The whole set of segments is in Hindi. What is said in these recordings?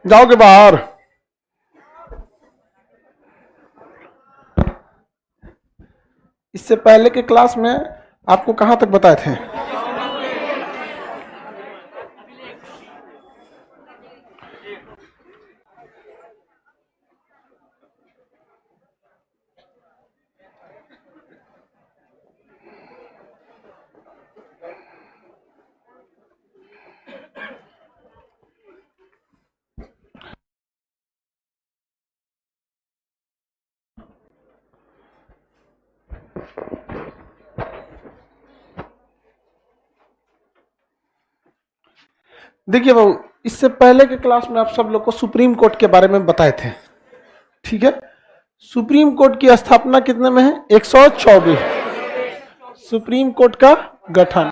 जाओगे बाहर। इससे पहले के क्लास में आपको कहां तक बताए थे? देखिए बाबू, इससे पहले के क्लास में आप सब लोग को सुप्रीम कोर्ट के बारे में बताए थे, ठीक है। सुप्रीम कोर्ट की स्थापना कितने में है? 124। सुप्रीम कोर्ट का गठन,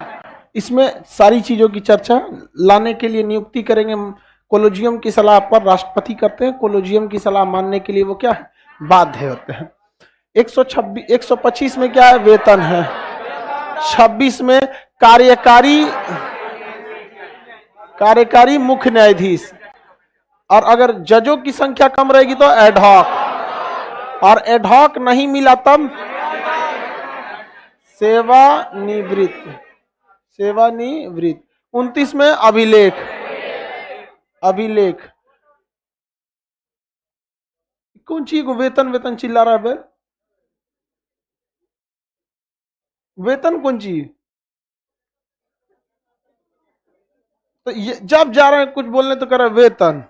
इसमें सारी चीजों की चर्चा लाने के लिए नियुक्ति करेंगे। कोलोजियम की सलाह पर राष्ट्रपति करते हैं, कोलोजियम की सलाह मानने के लिए वो क्या है? बाध्य होते हैं। 125 में क्या है? वेतन है। 26 में कार्यकारी मुख्य न्यायाधीश, और अगर जजों की संख्या कम रहेगी तो एडहॉक, और एडहॉक नहीं मिला तब सेवानिवृत्त। 29 में अभिलेख। कौन चीज को वेतन चिल्ला रहा है? वेतन कौन चीज? तो ये जब जा रहे हैं कुछ बोलने तो कर रहे वेतन।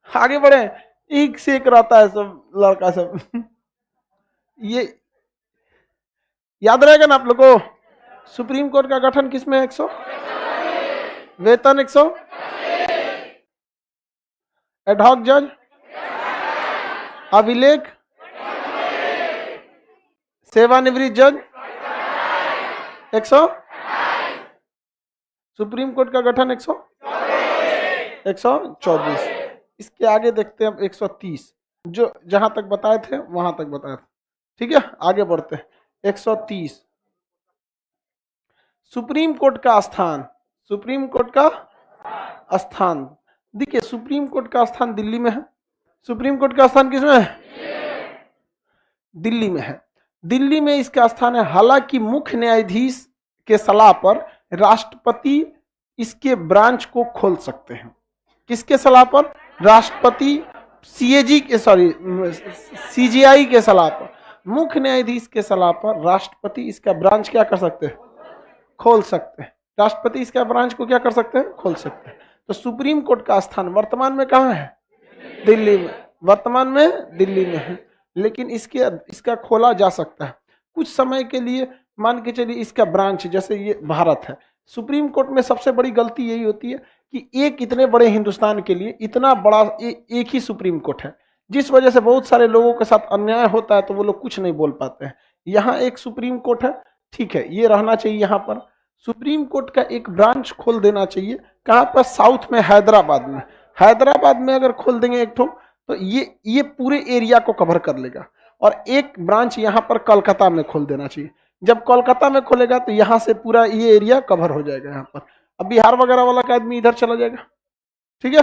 आगे बढ़े, एक से एक रहता है सब लड़का सब। ये याद रहेगा ना आप लोग को? सुप्रीम कोर्ट का गठन किसमें? 100। वेतन 100। एडहॉक जज, अभिलेख, सेवानिवृत्त जज 100। सुप्रीम कोर्ट का गठन 124। इसके आगे देखते हैं अब 130, जो जहां तक बताए थे वहां तक बताए थे, ठीक है। आगे बढ़ते हैं। 130 सुप्रीम कोर्ट का स्थान। देखिए, सुप्रीम कोर्ट का स्थान दिल्ली में है। सुप्रीम कोर्ट का स्थान किसमें है? दिल्ली में है। दिल्ली में इसका स्थान है। हालांकि मुख्य न्यायाधीश के सलाह पर राष्ट्रपति इसके ब्रांच को खोल सकते हैं। किसके सलाह पर? राष्ट्रपति सीजीआई के सलाह पर, मुख्य न्यायाधीश के सलाह पर राष्ट्रपति इसका ब्रांच क्या कर सकते हैं? खोल सकते हैं। राष्ट्रपति इसका ब्रांच को क्या कर सकते हैं? खोल सकते हैं। तो सुप्रीम कोर्ट का स्थान वर्तमान में कहां है? दिल्ली में। वर्तमान में दिल्ली में है, लेकिन इसका खोला जा सकता है कुछ समय के लिए। मान के चलिए इसका ब्रांच, जैसे ये भारत है, सुप्रीम कोर्ट में सबसे बड़ी गलती यही होती है कि एक इतने बड़े हिंदुस्तान के लिए इतना बड़ा एक ही सुप्रीम कोर्ट है, जिस वजह से बहुत सारे लोगों के साथ अन्याय होता है, तो वो लोग कुछ नहीं बोल पाते हैं। यहाँ एक सुप्रीम कोर्ट है, ठीक है, ये रहना चाहिए। यहाँ पर सुप्रीम कोर्ट का एक ब्रांच खोल देना चाहिए। कहाँ पर? साउथ में, हैदराबाद में। हैदराबाद में अगर खोल देंगे एक ठो, तो ये पूरे एरिया को कवर कर लेगा। और एक ब्रांच यहाँ पर कोलकाता में खोल देना चाहिए। जब कोलकाता में खोलेगा तो यहाँ से पूरा ये एरिया कवर हो जाएगा। यहाँ पर अब बिहार वगैरह वाला का आदमी इधर चला जाएगा, ठीक है।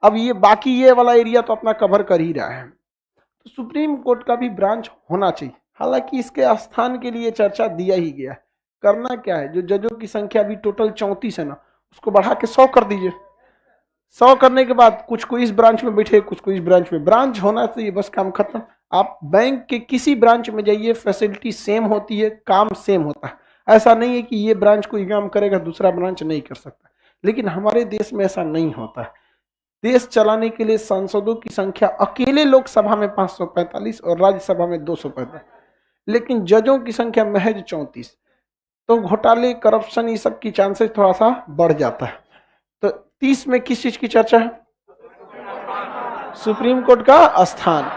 अब ये बाकी ये वाला एरिया तो अपना कवर कर ही रहा है। तो सुप्रीम कोर्ट का भी ब्रांच होना चाहिए। हालांकि इसके स्थान के लिए चर्चा दिया ही गया है। करना क्या है? जो जजों की संख्या अभी टोटल 34 है ना, उसको बढ़ा के 100 कर दीजिए। 100 करने के बाद कुछ को इस ब्रांच में बैठे, कुछ को इस ब्रांच में। ब्रांच होना चाहिए, बस काम खत्म। आप बैंक के किसी ब्रांच में जाइए, फैसिलिटी सेम होती है, काम सेम होता है। ऐसा नहीं है कि ये ब्रांच कोई काम करेगा दूसरा ब्रांच नहीं कर सकता। लेकिन हमारे देश में ऐसा नहीं होता है। देश चलाने के लिए सांसदों की संख्या अकेले लोकसभा में 545 और राज्यसभा में 245, लेकिन जजों की संख्या महज 34। तो घोटाले, करप्शन, ये सब की चांसेस थोड़ा सा बढ़ जाता है। तो 30 में किस चीज की चर्चा है? सुप्रीम कोर्ट का स्थान।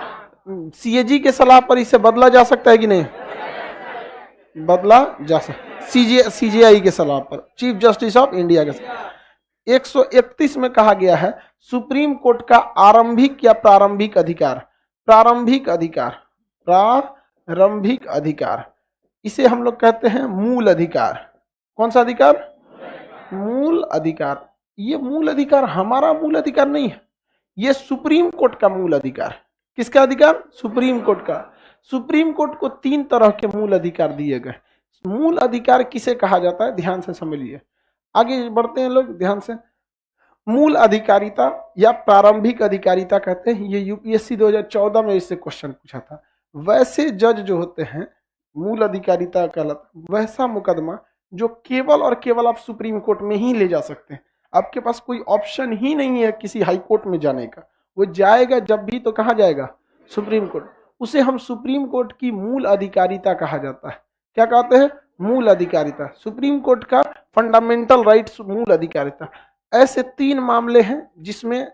सीएजी के सलाह पर इसे बदला जा सकता है कि नहीं? बदला जा सकता। सीजीआई के सलाह पर, चीफ जस्टिस ऑफ इंडिया के सलाह। 131 में कहा गया है सुप्रीम कोर्ट का आरंभिक या प्रारंभिक अधिकार, इसे हम लोग कहते हैं मूल अधिकार। कौन सा अधिकार? मूल अधिकार, ये मूल अधिकार हमारा मूल अधिकार नहीं है, ये सुप्रीम कोर्ट का मूल अधिकार है। किसका अधिकार? सुप्रीम कोर्ट का। सुप्रीम कोर्ट को 3 तरह के मूल अधिकार दिए गए। मूल अधिकार किसे कहा जाता है, ध्यान से समझिए, आगे बढ़ते हैं लोग ध्यान से। मूल अधिकारिता या प्रारंभिक अधिकारिता कहते हैं, ये यूपीएससी 2014 में इससे क्वेश्चन पूछा था। वैसे जज जो होते हैं मूल अधिकारिता कहलाता, वैसा मुकदमा जो केवल और केवल आप सुप्रीम कोर्ट में ही ले जा सकते हैं, आपके पास कोई ऑप्शन ही नहीं है किसी हाई कोर्ट में जाने का, वो जाएगा जब भी तो कहाँ जाएगा? Supreme court. उसे हम सुप्रीम कोर्ट की मूल अधिकारिता कहा जाता है। क्या कहते हैं? मूल अधिकारिता, सुप्रीम कोर्ट का फंडामेंटल राइट्स मूल अधिकारिता। ऐसे 3 मामले हैं जिसमें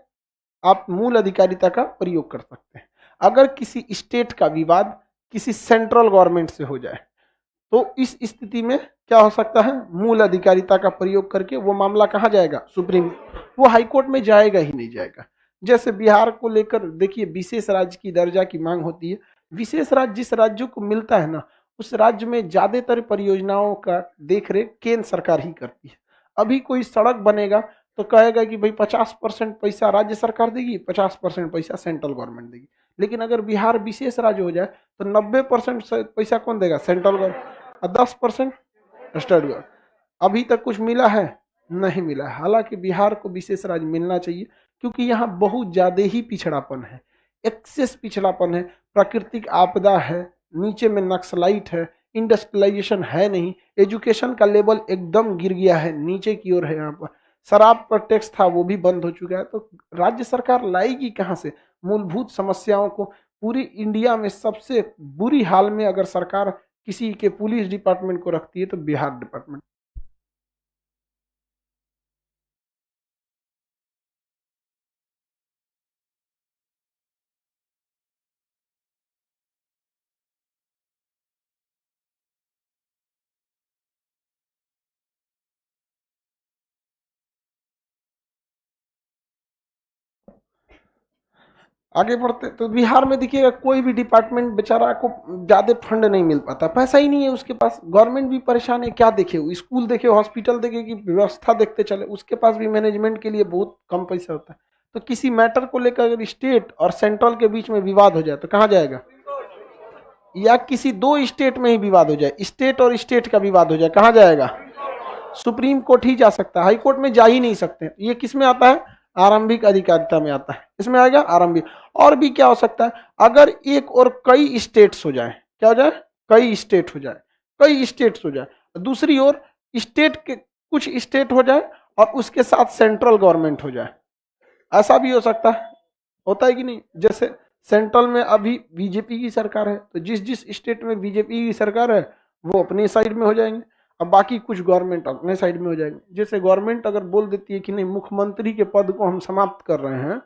आप मूल अधिकारिता का प्रयोग कर सकते हैं। अगर किसी स्टेट का विवाद किसी सेंट्रल गवर्नमेंट से हो जाए तो इस स्थिति में क्या हो सकता है? मूल अधिकारिता का प्रयोग करके वो मामला कहाँ जाएगा? सुप्रीम। वो हाई कोर्ट में जाएगा ही नहीं जाएगा। जैसे बिहार को लेकर देखिए, विशेष राज्य की दर्जा की मांग होती है। विशेष राज्य जिस राज्य को मिलता है ना, उस राज्य में ज्यादातर परियोजनाओं का देखरेख केंद्र सरकार ही करती है। अभी कोई सड़क बनेगा तो कहेगा कि भाई 50% पैसा राज्य सरकार देगी, 50% पैसा सेंट्रल गवर्नमेंट देगी। लेकिन अगर बिहार विशेष राज्य हो जाए तो 90% पैसा कौन देगा? सेंट्रल गवर्नमेंट, और 10% स्टेट गवर्नमेंट। अभी तक कुछ मिला है? नहीं मिला है। हालांकि बिहार को विशेष राज्य मिलना चाहिए, क्योंकि यहाँ बहुत ज्यादा ही पिछड़ापन है, एक्सेस पिछड़ापन है, प्राकृतिक आपदा है, नीचे में नक्सलाइट है, इंडस्ट्रियलाइजेशन है नहीं, एजुकेशन का लेवल एकदम गिर गया है, नीचे की ओर है। यहाँ पर शराब पर टैक्स था वो भी बंद हो चुका है। तो राज्य सरकार लाएगी कहाँ से? मूलभूत समस्याओं को पूरी इंडिया में सबसे बुरी हाल में अगर सरकार किसी के पुलिस डिपार्टमेंट को रखती है तो बिहार डिपार्टमेंट। आगे बढ़ते तो बिहार में देखिएगा कोई भी डिपार्टमेंट बेचारा को ज्यादा फंड नहीं मिल पाता, पैसा ही नहीं है उसके पास। गवर्नमेंट भी परेशान है, क्या देखे? स्कूल देखे, हॉस्पिटल देखे, कि व्यवस्था देखते चले, उसके पास भी मैनेजमेंट के लिए बहुत कम पैसा होता है। तो किसी मैटर को लेकर अगर स्टेट और सेंट्रल के बीच में विवाद हो जाए तो कहाँ जाएगा? या किसी 2 स्टेट में ही विवाद हो जाए, स्टेट और स्टेट का विवाद हो जाए, कहाँ जाएगा? सुप्रीम कोर्ट ही जा सकता है, हाई कोर्ट में जा ही नहीं सकते। ये किस में आता है? आरंभिक अधिकारिता में आता है, इसमें आएगा आरंभिक। और भी क्या हो सकता है? अगर एक और कई स्टेट्स हो जाए, क्या हो जाए? कई स्टेट हो जाए, कई स्टेट्स हो जाए। दूसरी ओर स्टेट के कुछ स्टेट हो जाए और उसके साथ सेंट्रल गवर्नमेंट हो जाए, ऐसा भी हो सकता है। होता है कि नहीं? जैसे सेंट्रल में अभी बीजेपी की सरकार है, तो जिस जिस स्टेट में बीजेपी की सरकार है वो अपनी साइड में हो जाएंगे, अब बाकी कुछ गवर्नमेंट अपने साइड में हो जाएंगे। जैसे गवर्नमेंट अगर बोल देती है कि नहीं, मुख्यमंत्री के पद को हम समाप्त कर रहे हैं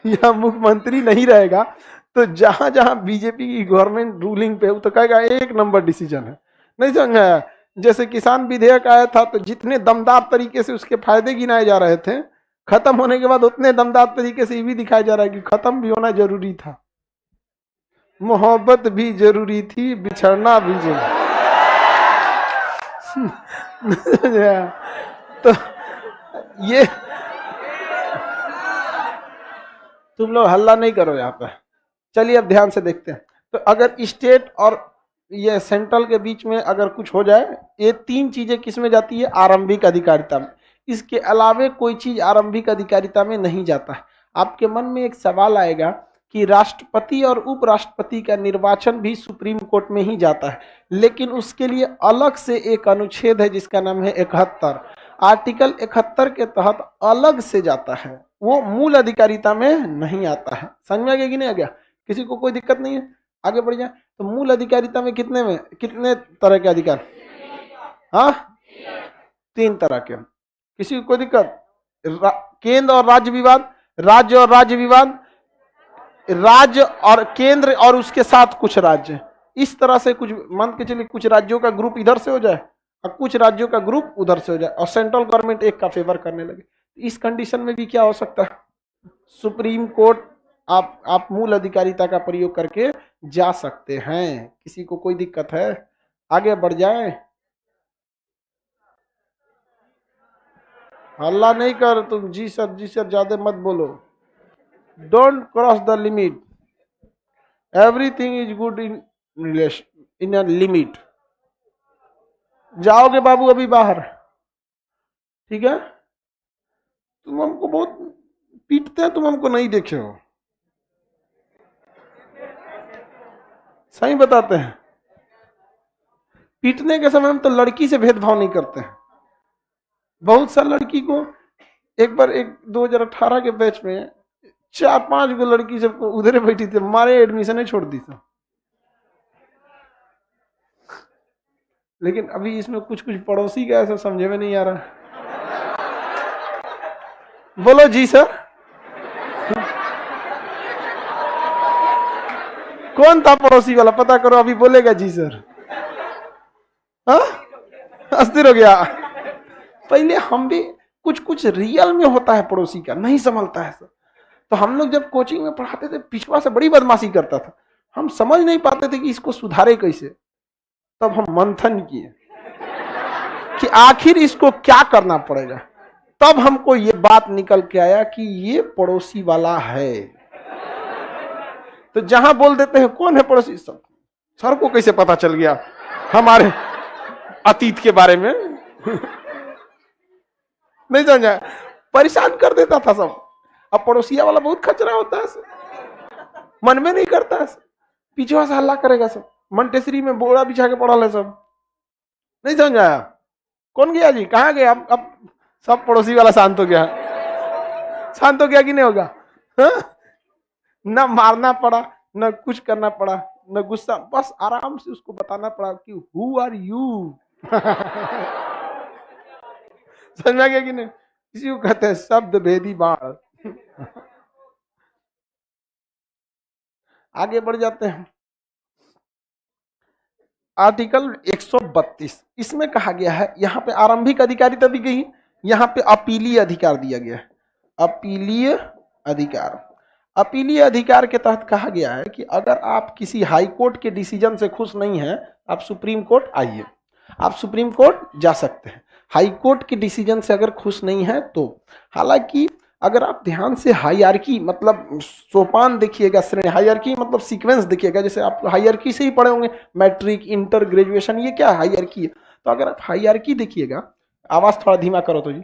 या मुख्यमंत्री नहीं रहेगा, तो जहां जहां बीजेपी की गवर्नमेंट रूलिंग पे, तो कहेगा 1 नंबर डिसीजन है। नहीं समझा? जैसे किसान विधेयक आया था तो जितने दमदार तरीके से उसके फायदे गिनाए जा रहे थे, खत्म होने के बाद उतने दमदार तरीके से ये भी दिखाया जा रहा है कि खत्म भी होना जरूरी था, मोहब्बत भी जरूरी थी, बिछड़ना भी जरूरी। तो ये तुम लोग हल्ला नहीं करो यहाँ पे। चलिए अब ध्यान से देखते हैं। तो अगर स्टेट और ये सेंट्रल के बीच में अगर कुछ हो जाए, ये 3 चीजें किस में जाती है? आरंभिक अधिकारिता में। इसके अलावे कोई चीज आरंभिक अधिकारिता में नहीं जाता है। आपके मन में एक सवाल आएगा कि राष्ट्रपति और उपराष्ट्रपति का निर्वाचन भी सुप्रीम कोर्ट में ही जाता है, लेकिन उसके लिए अलग से एक अनुच्छेद है जिसका नाम है 71। आर्टिकल 71 के तहत अलग से जाता है, वो मूल अधिकारिता में नहीं आता है। समझ में आ गया कि नहीं आ गया? किसी को कोई दिक्कत नहीं है? आगे बढ़ जाए। तो मूल अधिकारिता में कितने तरह के अधिकार? हाँ, 3 तरह के। किसी को कोई दिक्कत? केंद्र और राज्य विवाद, राज्य और राज्य विवाद, राज्य और केंद्र और उसके साथ कुछ राज्य। इस तरह से कुछ मान के चलिए, कुछ राज्यों का ग्रुप इधर से हो जाए और कुछ राज्यों का ग्रुप उधर से हो जाए और सेंट्रल गवर्नमेंट एक का फेवर करने लगे। इस कंडीशन में भी क्या हो सकता है? सुप्रीम कोर्ट आप मूल अधिकारिता का प्रयोग करके जा सकते हैं। किसी को कोई दिक्कत है? आगे बढ़ जाए। हल्ला नहीं कर तुम, जी सर ज्यादा मत बोलो। Don't cross the limit, everything is good in relation in a limit. जाओगे बाबू अभी बाहर, ठीक है? तुम हमको बहुत पीटते हैं, तुम हमको नहीं देखे हो, सही बताते हैं। पीटने के समय हम तो लड़की से भेदभाव नहीं करते हैं। बहुत सा लड़की को एक बार, एक 2018 के बैच में 4-5 गो लड़की सबको उधर बैठी थी, हमारे एडमिशन छोड़ दी था। लेकिन अभी इसमें कुछ कुछ पड़ोसी का ऐसा समझे में नहीं आ रहा। बोलो जी सर। कौन था पड़ोसी वाला, पता करो, अभी बोलेगा जी सर। अस्थिर हो गया। पहले हम भी कुछ कुछ रियल में होता है पड़ोसी का, नहीं संभलता है सर। तो हम लोग जब कोचिंग में पढ़ाते थे, पिछवा से बड़ी बदमाशी करता था, हम समझ नहीं पाते थे कि इसको सुधारे कैसे। तब हम मंथन किए कि आखिर इसको क्या करना पड़ेगा। तब हमको ये बात निकल के आया कि ये पड़ोसी वाला है। तो जहां बोल देते हैं कौन है पड़ोसी, सब सर को कैसे पता चल गया हमारे अतीत के बारे में। नहीं समझा, परेशान कर देता था सब। अब पड़ोसिया वाला बहुत खचरा होता है, मन में नहीं करता है, पीछे से हल्ला करेगा सब, मंटेसरी में बोरा बिछा के पड़ा है सब। नहीं समझ आया? कौन गया जी, कहाँ गया? अब सब पड़ोसी वाला शांत हो गया। शांत हो गया कि नहीं होगा? न मारना पड़ा, न कुछ करना पड़ा, न गुस्सा, बस आराम से उसको बताना पड़ा कि हु आर यू। समझ में गया कि नहीं? इसी को कहते हैं शब्द भेदी बाण। आगे बढ़ जाते हैं। आर्टिकल 132, इसमें कहा गया है, यहाँ पे आरंभिक अधिकारिता दी गई, यहाँ पे अपीलीय अधिकार दिया गया है। अपीलीय अधिकार, अपीलीय अधिकार के तहत कहा गया है कि अगर आप किसी हाई कोर्ट के डिसीजन से खुश नहीं हैं, आप सुप्रीम कोर्ट आइए, आप सुप्रीम कोर्ट जा सकते हैं। हाई कोर्ट के डिसीजन से अगर खुश नहीं है तो, हालांकि अगर आप ध्यान से हायरार्की मतलब सोपान देखिएगा, श्रेणी, हायरार्की मतलब सीक्वेंस देखिएगा, जैसे आप हायरार्की से ही पढ़े होंगे, मैट्रिक, इंटर, ग्रेजुएशन, ये क्या हायरार्की है। तो अगर आप हायरार्की देखिएगा, आवाज थोड़ा धीमा करो तो जी।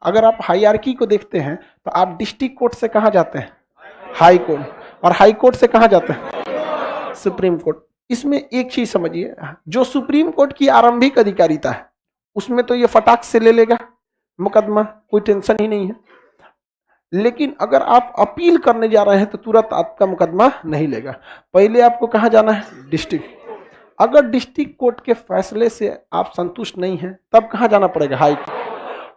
अगर आप हायरार्की को देखते हैं तो आप डिस्ट्रिक्ट कोर्ट से कहां जाते हैं? हाई कोर्ट, और हाई कोर्ट से कहां जाते हैं? Supreme court. इसमें एक चीज समझिए, जो सुप्रीम कोर्ट की आरंभिक अधिकारिता है उसमें तो ये फटाक से ले लेगा मुकदमा, कोई टेंशन ही नहीं है। लेकिन अगर आप अपील करने जा रहे हैं तो तुरंत आपका मुकदमा नहीं लेगा। पहले आपको कहां जाना है? डिस्ट्रिक्ट। अगर डिस्ट्रिक्ट कोर्ट के फैसले से आप संतुष्ट नहीं हैं तब कहां जाना पड़ेगा? High court.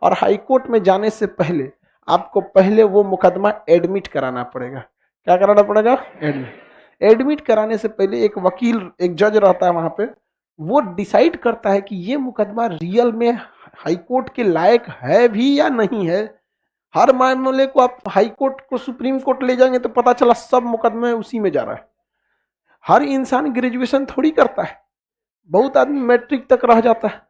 और हाई कोर्ट में जाने से पहले आपको पहले वो मुकदमा एडमिट कराना पड़ेगा। क्या कराना पड़ेगा? एडमिट। एडमिट कराने से पहले एक वकील, एक जज रहता है वहां पे, वो डिसाइड करता है कि ये मुकदमा रियल में हाई कोर्ट के लायक है भी या नहीं है। हर मामले को आप हाई कोर्ट को सुप्रीम कोर्ट ले जाएंगे तो पता चला सब मुकदमे उसी में जा रहा है। हर इंसान ग्रेजुएशन थोड़ी करता है, बहुत आदमी मैट्रिक तक रह जाता है,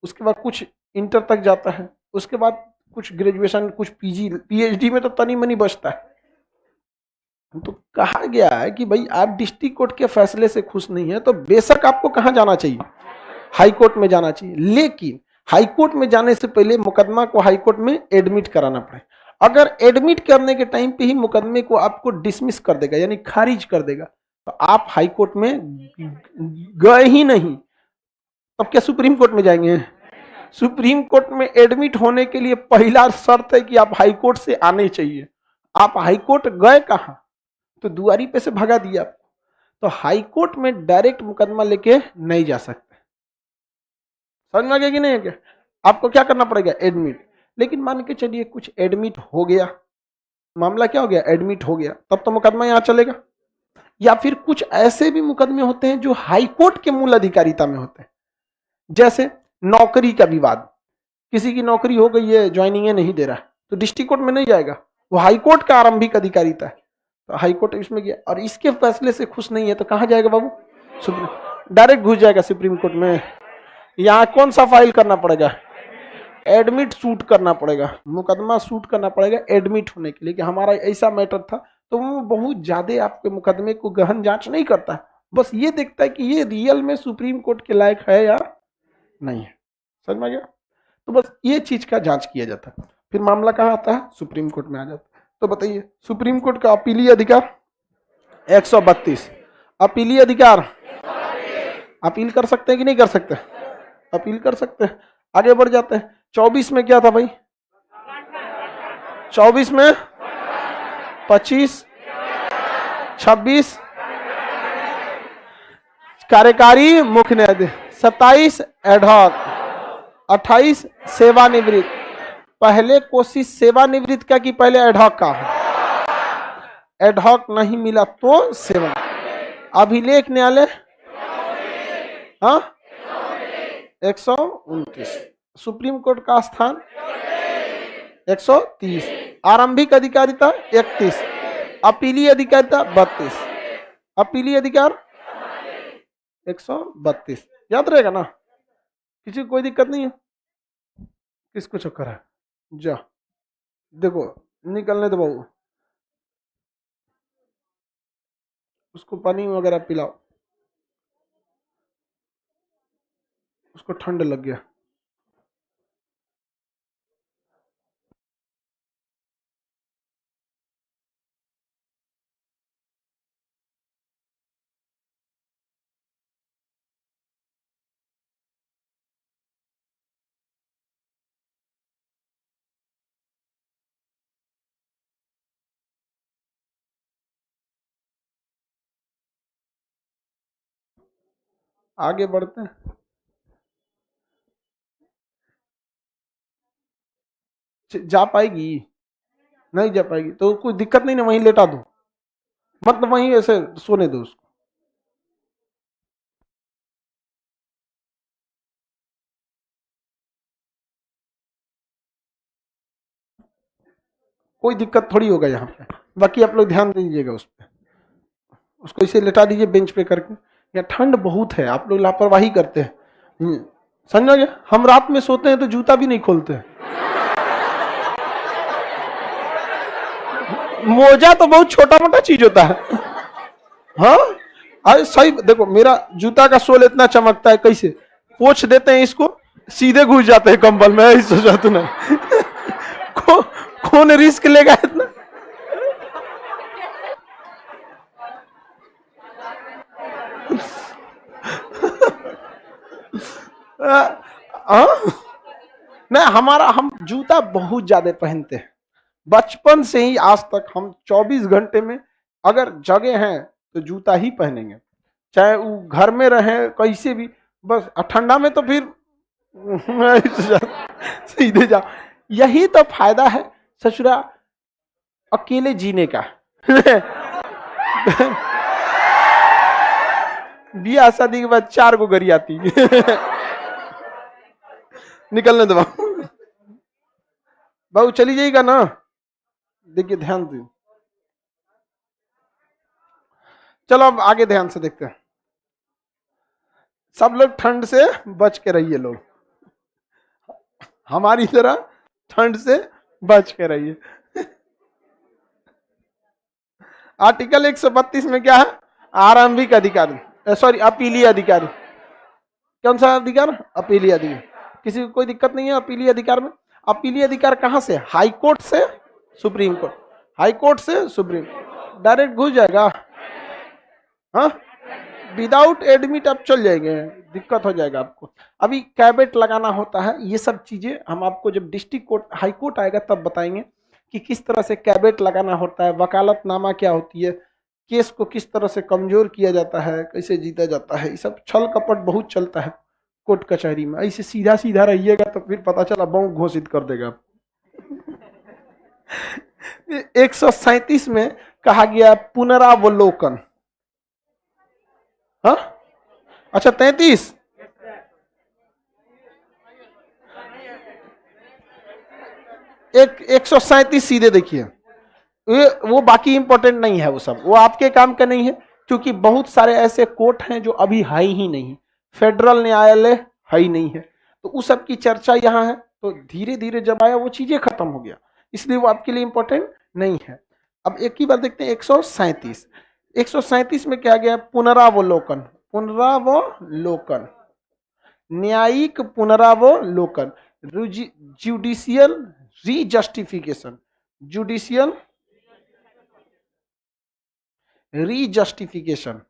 उसके बाद कुछ इंटर तक जाता है, उसके बाद कुछ ग्रेजुएशन, कुछ पीजी, पीएचडी में तो तनी मनी बचता है। तो कहा गया है कि भाई आप डिस्ट्रिक्ट कोर्ट के फैसले से खुश नहीं है तो बेशक आपको कहां जाना चाहिए? हाई कोर्ट में जाना चाहिए। लेकिन हाई कोर्ट में जाने से पहले मुकदमा को हाई कोर्ट में एडमिट कराना पड़े। अगर एडमिट करने के टाइम पे ही मुकदमे को आपको डिसमिस कर देगा, यानी खारिज कर देगा, तो आप हाई कोर्ट में गए ही नहीं, तब क्या सुप्रीम कोर्ट में जाएंगे? सुप्रीम कोर्ट में एडमिट होने के लिए पहला शर्त है कि आप हाई कोर्ट से आने चाहिए। आप हाई कोर्ट गए कहां? तो दुआरी पे से भगा दिया आपको। तो हाई कोर्ट में डायरेक्ट मुकदमा लेके नहीं जा सकते। समझ में आ गया कि नहीं? क्या आपको क्या करना पड़ेगा? एडमिट। लेकिन मान के चलिए कुछ एडमिट हो गया, मामला क्या हो गया? एडमिट हो गया, तब तो मुकदमा यहां चलेगा। या फिर कुछ ऐसे भी मुकदमे होते हैं जो हाई कोर्ट के मूल अधिकारिता में होते हैं, जैसे नौकरी का विवाद, किसी की नौकरी हो गई है, ज्वाइनिंग नहीं दे रहा है, तो डिस्ट्रिक्ट कोर्ट में नहीं जाएगा, वो हाई कोर्ट का आरंभिक अधिकारिता है, तो हाई कोर्ट इसमें गया। और इसके फैसले से खुश नहीं है तो कहां जाएगा बाबू? सुप्रीम। डायरेक्ट घुस जाएगा सुप्रीम कोर्ट में। यहां कौन सा फाइल करना पड़ेगा? एडमिट शूट करना पड़ेगा, मुकदमा शूट करना पड़ेगा एडमिट होने के लिए कि हमारा ऐसा मैटर था। तो वो बहुत ज्यादा आपके मुकदमे को गहन जांच नहीं करता, बस ये देखता है कि ये रियल में सुप्रीम कोर्ट के लायक है या नहीं है। समझ में आ गया? तो बस ये चीज का जांच किया जाता है। फिर मामला कहाँ आता है? सुप्रीम कोर्ट में आ जाता है। तो बताइए सुप्रीम कोर्ट का अपीलीय अधिकार 132। अपीलीय अधिकार, अपील कर सकते हैं कि नहीं कर सकते? अपील कर सकते हैं। आगे बढ़ जाते हैं। 24 में क्या था भाई? 24 में 25, 26 कार्यकारी मुख्य न्यायाधीश, 27 एडहॉक, 28 सेवानिवृत्त। पहले कोशिश सेवानिवृत्त का कि पहले एडहॉक का? एडहॉक नहीं मिला तो सेवा। अभिलेख न्यायालय हाँ 129। सुप्रीम कोर्ट का स्थान 130। आरंभिक अधिकारिता 31। अपीलीय अधिकारिता 32। अपीलीय अधिकार 132। याद रहेगा ना? किसी को कोई दिक्कत नहीं है? किसको चक्कर है? जा देखो निकलने दो बाबू, उसको पानी वगैरह पिलाओ, उसको ठंड लग गया। आगे बढ़ते हैं। जा पाएगी? नहीं जा पाएगी तो कोई दिक्कत नहीं ना, वहीं लेटा दो, मतलब वहीं ऐसे सोने दो उसको। कोई दिक्कत थोड़ी होगा यहाँ पे। बाकी आप लोग ध्यान दीजिएगा उस पर, उसको इसे लेटा दीजिए बेंच पे करके। या ठंड बहुत है, आप लोग लापरवाही करते हैं। समझ गया? हम रात में सोते हैं तो जूता भी नहीं खोलते हैं। मोजा तो बहुत छोटा मोटा चीज होता है। हाँ अरे सही देखो, मेरा जूता का सोल इतना चमकता है, कैसे पोछ देते हैं इसको, सीधे घुस जाते हैं कंबल में। ऐसा सोचा तूने? कौन रिस्क लेगा इतना? नहीं हमारा, हम जूता बहुत ज्यादा पहनते हैं बचपन से ही आज तक। हम 24 घंटे में अगर जगह हैं तो जूता ही पहनेंगे, चाहे वो घर में रहे कैसे भी। बस ठंडा में तो फिर सीधे जाओ। यही तो फायदा है ससुरा अकेले जीने का। बियाह शादी के बाद 4 को गरी आती। निकलने दो बाबू, चली जाएगा ना? देखिए ध्यान दे। चलो अब आगे ध्यान से देखते हैं। सब लोग ठंड से बच के रहिए, लोग हमारी तरह ठंड से बच के रहिए। आर्टिकल 132 में क्या है? आरंभिक अधिकारी, सॉरी अपीलीय अधिकारी। कौन सा अधिकार? अपीलीय अधिकार। किसी को कोई दिक्कत नहीं है अपीलीय अधिकार में? अपीलीय अधिकार कहां से? हाई कोर्ट से सुप्रीम कोर्ट, हाई कोर्ट से सुप्रीम, डायरेक्ट घुस जाएगा। हाँ विदाउट एडमिट आप चल जाएंगे, दिक्कत हो जाएगा आपको। अभी कैबेट लगाना होता है, ये सब चीजें हम आपको जब डिस्ट्रिक्ट कोर्ट हाई कोर्ट आएगा तब बताएंगे कि किस तरह से कैबेट लगाना होता है, वकालतनामा क्या होती है, केस को किस तरह से कमजोर किया जाता है, कैसे जीता जाता है। ये सब छल कपट बहुत चलता है कोर्ट कचहरी में। ऐसे सीधा सीधा रहिएगा तो फिर पता चला बॉन्ग घोषित कर देगा। 137 में कहा गया पुनरावलोकन। हाँ अच्छा 33 137 सीधे देखिए, वो बाकी इंपॉर्टेंट नहीं है, वो सब वो आपके काम का नहीं है, क्योंकि बहुत सारे ऐसे कोर्ट हैं जो अभी है ही नहीं, फेडरल न्यायालय है ही नहीं है, तो उस सब की चर्चा यहाँ है। तो धीरे धीरे जब आया वो चीजें खत्म हो गया, इसलिए वो आपके लिए इंपॉर्टेंट नहीं है। अब एक ही बार देखते हैं 137। 137 में क्या गया? पुनरावलोकन। पुनरावलोकन, न्यायिक पुनरावलोकन, जुडिशियल रीजस्टिफिकेशन, जुडिशियल रीजस्टिफिकेशन।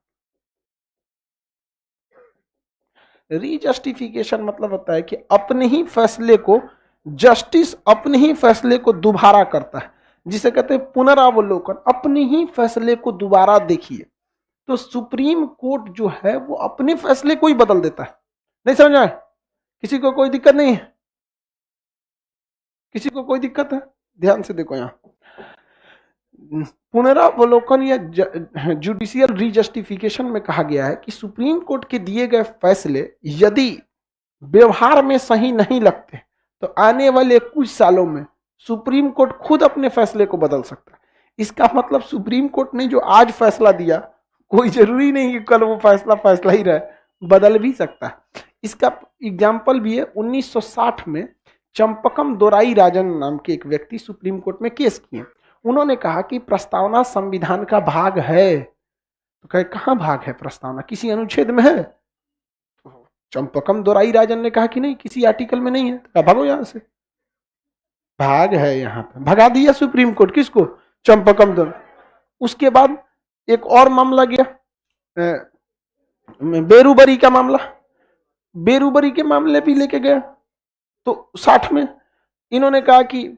रीजस्टिफिकेशन मतलब होता है कि अपने ही फैसले को, जस्टिस अपने ही फैसले को दोबारा करता है, जिसे कहते हैं पुनरावलोकन। अपने ही फैसले को दोबारा देखिए। तो सुप्रीम कोर्ट जो है वो अपने फैसले को ही बदल देता है। नहीं समझ आए? किसी को कोई दिक्कत नहीं है? किसी को कोई दिक्कत है? ध्यान से देखो, यहां पुनरावलोकन या जुडिशियल रीजस्टिफिकेशन में कहा गया है कि सुप्रीम कोर्ट के दिए गए फैसले यदि व्यवहार में सही नहीं लगते तो आने वाले कुछ सालों में सुप्रीम कोर्ट खुद अपने फैसले को बदल सकता है। इसका मतलब सुप्रीम कोर्ट ने जो आज फैसला दिया, कोई जरूरी नहीं कि कल वो फैसला ही रहे, बदल भी सकता है। इसका एग्जाम्पल भी है 1960 में चंपकम दोराई राजन नाम के एक व्यक्ति सुप्रीम कोर्ट में केस किए। उन्होंने कहा कि प्रस्तावना संविधान का भाग है। तो कहे कहां भाग है प्रस्तावना? किसी अनुच्छेद में है? चंपकम दोराई राजन ने कहा कि नहीं, किसी आर्टिकल में नहीं है। तो भागो यहां से, भाग है यहाँ पे। भगा दिया सुप्रीम कोर्ट किसको? चंपकम दोराई। उसके बाद एक और मामला गया, बेरूबरी का मामला। बेरूबरी के मामले भी लेके गया तो 60 में इन्होंने कहा कि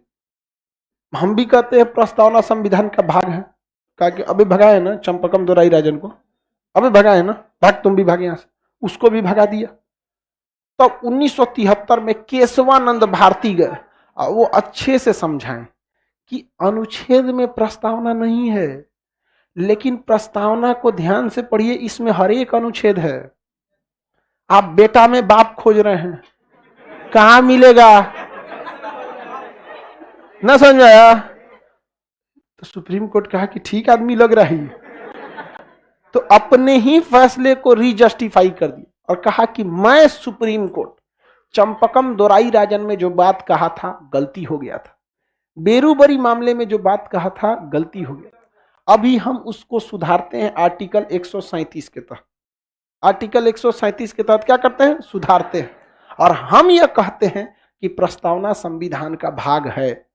हम भी कहते हैं प्रस्तावना संविधान का भाग है। कहा कि अभी भगाए ना चंपकम दोराई राजन को, अभी भगाए ना, भाग तुम भी भागे यहां से। उसको भी भगा दिया। तब तो 1973 में केशवानंद भारती गए और वो अच्छे से समझाएं कि अनुच्छेद में प्रस्तावना नहीं है, लेकिन प्रस्तावना को ध्यान से पढ़िए, इसमें हर एक अनुच्छेद है। आप बेटा में बाप खोज रहे हैं, कहां मिलेगा? ना समझ आया? तो सुप्रीम कोर्ट कहा कि ठीक आदमी लग रहा है, तो अपने ही फैसले को रीजस्टिफाई कर दिया और कहा कि मैं सुप्रीम कोर्ट चंपकम दोराई राजन में जो बात कहा था गलती हो गया था, बेरूबरी मामले में जो बात कहा था गलती हो गया। अभी हम उसको सुधारते हैं आर्टिकल 137 के तहत। आर्टिकल 137 के तहत क्या करते हैं? सुधारते हैं। और हम यह कहते हैं कि प्रस्तावना संविधान का भाग है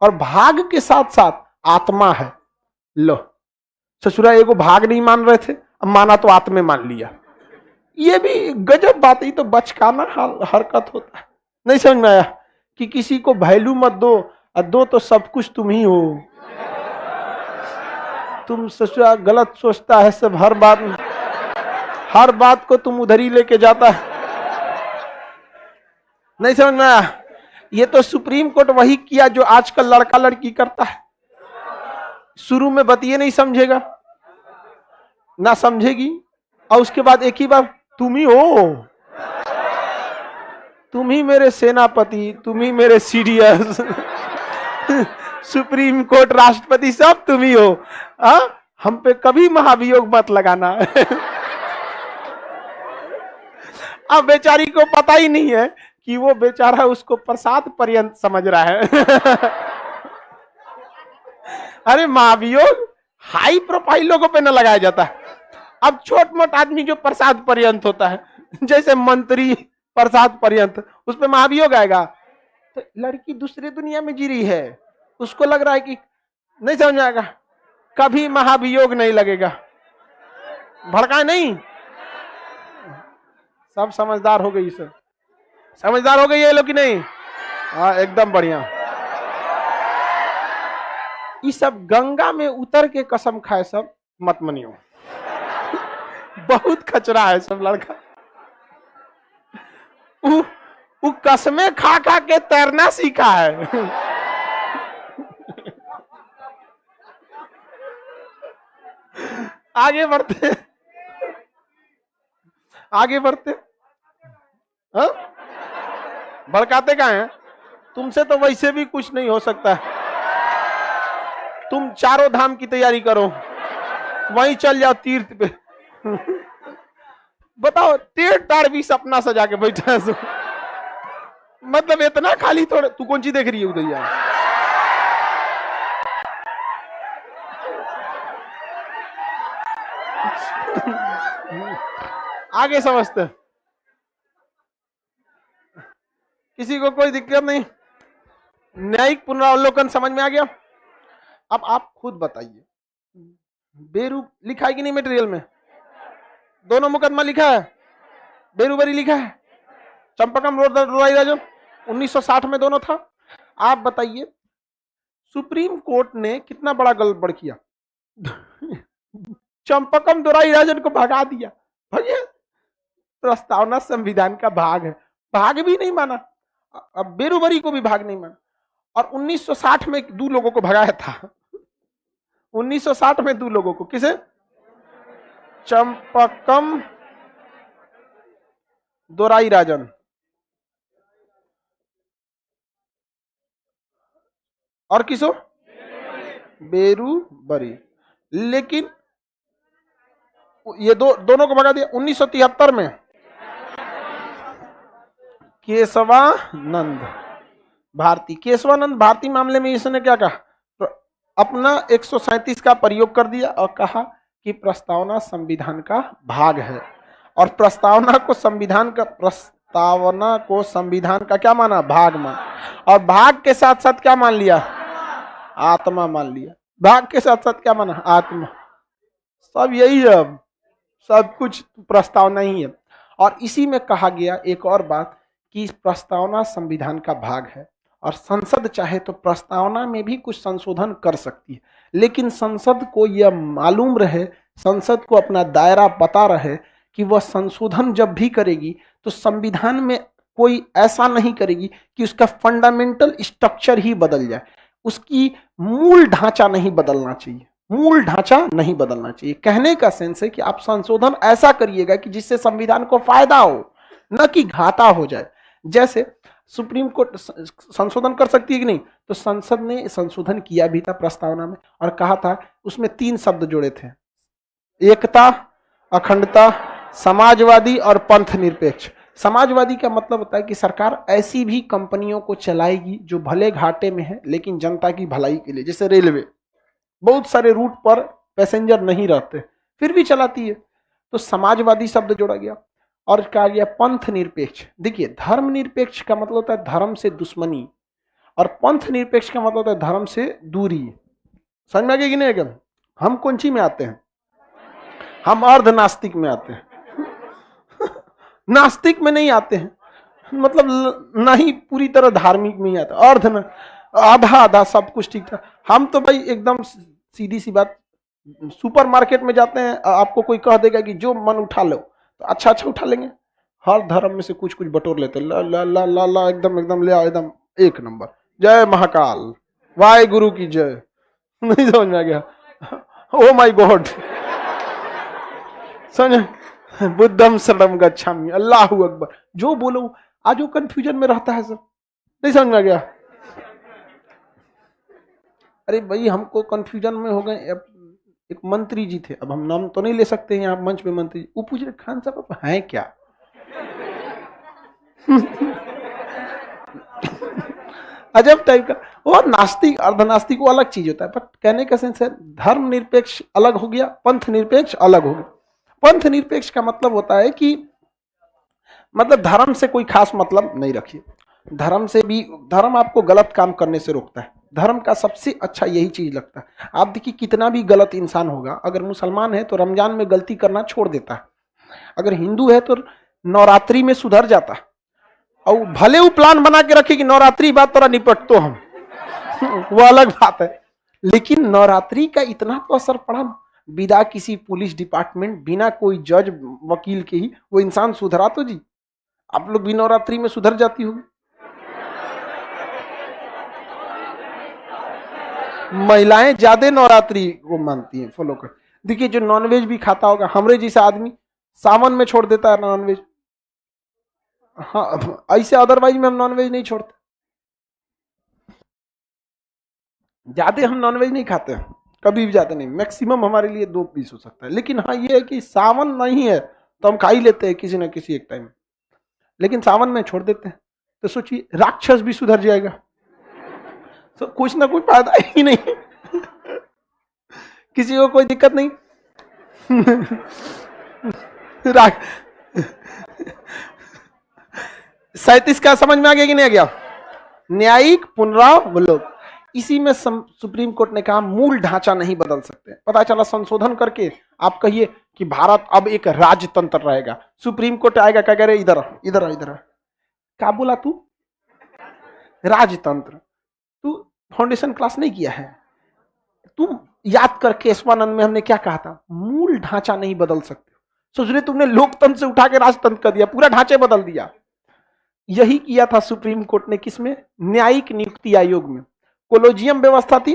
और भाग के साथ साथ आत्मा है। लो ससुरा, एगो भाग नहीं मान रहे थे, अब माना तो आत्मा मान लिया। ये भी गजब बात है, तो बचकाना हरकत होता है। नहीं समझ में आया? कि किसी को वैल्यू मत दो, और दो तो सब कुछ तुम ही हो। तुम ससुरा गलत सोचता है सब, हर बात को तुम उधर ही लेके जाता है। नहीं समझ में आया? ये तो सुप्रीम कोर्ट वही किया जो आजकल लड़का लड़की करता है। शुरू में बतिए नहीं समझेगा ना समझेगी, और उसके बाद एक ही बार तुम ही हो, तुम ही मेरे सेनापति, तुम ही मेरे सीडीएस, सुप्रीम कोर्ट, राष्ट्रपति, सब तुम ही हो। हम पे कभी महाभियोग मत लगाना। अब बेचारी को पता ही नहीं है कि वो बेचारा उसको प्रसाद पर्यंत समझ रहा है। अरे महाभियोग हाई प्रोफाइल लोगों पे न लगाया जाता है। अब छोट मोट आदमी जो प्रसाद पर्यंत होता है, जैसे मंत्री प्रसाद पर्यंत, उस पे महाभियोग आएगा। तो लड़की दूसरी दुनिया में जी रही है, उसको लग रहा है कि नहीं समझ में आएगा, कभी महाभियोग नहीं लगेगा। भड़का नहीं, सब समझदार हो गई, सब समझदार हो गई है लोग कि नहीं? हाँ एकदम बढ़िया। ये सब गंगा में उतर के कसम खाए सब मत मनियो। बहुत खचरा है सब लड़का। वो कसमें खा खा के तैरना सीखा है। आगे बढ़ते, आगे बढ़ते। हाँ? भड़काते कहाँ हैं? तुमसे तो वैसे भी कुछ नहीं हो सकता। तुम चारों धाम की तैयारी करो, वहीं चल जाओ तीर्थ पे। बताओ 13 भी सपना सजा के बैठा है। मतलब इतना खाली थोड़े, तू कौन सी देख रही है उधर यार? आगे समझते हैं, किसी को कोई दिक्कत नहीं? न्यायिक पुनरावलोकन समझ में आ गया? अब आप खुद बताइए, बेरू लिखा है कि नहीं मटेरियल में? दोनों मुकदमा लिखा है, बेरूबरी लिखा है, चंपकम रोराई राजन 1960 में दोनों था। आप बताइए सुप्रीम कोर्ट ने कितना बड़ा गड़बड़ किया? चंपकम दोराई राजन को भगा दिया। भैया प्रस्तावना संविधान का भाग है, भाग भी नहीं माना, अब बेरूबरी को भी भाग नहीं माना। और 1960 में 2 लोगों को भगाया था, 1960 में 2 लोगों को, किसे? चंपकम दोराई राजन और किसो? बेरूबरी। लेकिन ये दोनों को भगा दिया। 1973 में केशवानंद भारती, केशवानंद भारती मामले में इसने क्या कहा? अपना 137 का प्रयोग कर दिया और कहा कि प्रस्तावना संविधान का भाग है। और प्रस्तावना को संविधान का क्या माना? भाग मान। और भाग के साथ साथ क्या मान लिया? आत्मा मान लिया। भाग के साथ साथ क्या माना? आत्मा। सब यही है, सब कुछ प्रस्तावना ही है। और इसी में कहा गया एक और बात कि प्रस्तावना संविधान का भाग है और संसद चाहे तो प्रस्तावना में भी कुछ संशोधन कर सकती है, लेकिन संसद को यह मालूम रहे, संसद को अपना दायरा पता रहे कि वह संशोधन जब भी करेगी तो संविधान में कोई ऐसा नहीं करेगी कि उसका फंडामेंटल स्ट्रक्चर ही बदल जाए, उसकी मूल ढांचा नहीं बदलना चाहिए, मूल ढांचा नहीं बदलना चाहिए। कहने का सेंस है कि आप संशोधन ऐसा करिएगा कि जिससे संविधान को फायदा हो, न कि घाटा हो जाए। जैसे सुप्रीम कोर्ट संशोधन कर सकती है कि नहीं? तो संसद ने संशोधन किया भी था प्रस्तावना में और कहा था, उसमें 3 शब्द जोड़े थे, एकता, अखंडता, समाजवादी और पंथ निरपेक्ष। समाजवादी का मतलब होता है कि सरकार ऐसी भी कंपनियों को चलाएगी जो भले घाटे में है लेकिन जनता की भलाई के लिए, जैसे रेलवे, बहुत सारे रूट पर पैसेंजर नहीं रहते फिर भी चलाती है, तो समाजवादी शब्द जोड़ा गया। और कहा गया पंथ निरपेक्ष। देखिए धर्म निरपेक्ष का मतलब होता है धर्म से दुश्मनी, और पंथ निरपेक्ष का मतलब होता है धर्म से दूरी। समझ में आ गया कि नहीं? अगर हम कौन सी में आते हैं? हम अर्ध नास्तिक में आते हैं, नास्तिक में नहीं आते हैं, मतलब ना ही पूरी तरह धार्मिक में ही आते, अर्ध न, आधा आधा सब कुछ ठीक था। हम तो भाई एकदम सीधी सी बात, सुपरमार्केट में जाते हैं, आपको कोई कह देगा कि जो मन उठा लो, तो अच्छा अच्छा उठा लेंगे, हर धर्म में से कुछ कुछ बटोर लेते, ला ला ला ला ला एकदम एकदम ले आओ, एकदम एक नंबर, जय महाकाल, वाहे गुरु की जय। नहीं समझ में आ गया? ओ माय गॉड, समझ? बुद्धम शरणम गच्छामि, अल्लाह अकबर, जो बोलो आज वो कंफ्यूजन में रहता है सब। नहीं समझ में आ गया? अरे भाई हमको कंफ्यूजन में हो गए। एक मंत्री जी थे, अब हम नाम तो नहीं ले सकते हैं यहाँ मंच पे, मंत्री, वो पूछ रहे खान साहब आप हैं क्या? अजब टाइप का। और नास्तिक अर्धनास्तिक वो अलग चीज होता है, पर कहने का सेंस है धर्म निरपेक्ष अलग हो गया, पंथ निरपेक्ष अलग हो गया। पंथ निरपेक्ष का मतलब होता है कि मतलब धर्म से कोई खास मतलब नहीं रखिए, धर्म से भी, धर्म आपको गलत काम करने से रोकता है, धर्म का सबसे अच्छा यही चीज लगता है। आप देखिए कितना भी गलत इंसान होगा, अगर मुसलमान है तो रमजान में गलती करना छोड़ देता है, अगर हिंदू है तो नवरात्रि में सुधर जाता है, और भले वो प्लान बना के रखे कि नवरात्रि बात तोरा निपट तो हम वो अलग बात है, लेकिन नवरात्रि का इतना तो असर पड़ा, बिना किसी पुलिस डिपार्टमेंट, बिना कोई जज वकील के ही वो इंसान सुधरा। तो जी आप लोग भी नवरात्रि में सुधर जाती होगी। महिलाएं ज्यादा नवरात्रि को मानती हैं, फॉलो कर। देखिए जो नॉनवेज भी खाता होगा, हमरे जैसा आदमी सावन में छोड़ देता है नॉनवेज, हाँ ऐसे अदरवाइज में हम नॉनवेज नहीं छोड़ते, ज्यादा हम नॉनवेज नहीं खाते हैं, कभी भी ज्यादा नहीं, मैक्सिमम हमारे लिए 2 पीस हो सकता है। लेकिन हाँ ये है कि सावन नहीं है तो हम खा ही लेते हैं किसी ना किसी एक टाइम, लेकिन सावन में छोड़ देते हैं। तो सोचिए राक्षस भी सुधर जाएगा, तो कुछ ना कुछ फायदा ही नहीं, किसी को कोई दिक्कत नहीं। राग 37 का समझ में आ गया कि नहीं आ गया? न्यायिक पुनरावलोकन, इसी में सुप्रीम कोर्ट ने कहा मूल ढांचा नहीं बदल सकते। पता चला संशोधन करके आप कहिए कि भारत अब एक राजतंत्र रहेगा, सुप्रीम कोर्ट आएगा क्या कह रहे, इधर इधर इधर, क्या बोला तू? राजतंत्र। तू फाउंडेशन क्लास नहीं किया है? तू याद कर केशवानंद में हमने क्या कहा था, मूल ढांचा नहीं बदल सकते। सोच रहे तुमने लोकतंत्र से उठा के राजतंत्र कर दिया, पूरा ढांचे बदल दिया। यही किया था सुप्रीम कोर्ट ने, किसमें? न्यायिक नियुक्ति आयोग में। कोलोजियम व्यवस्था थी,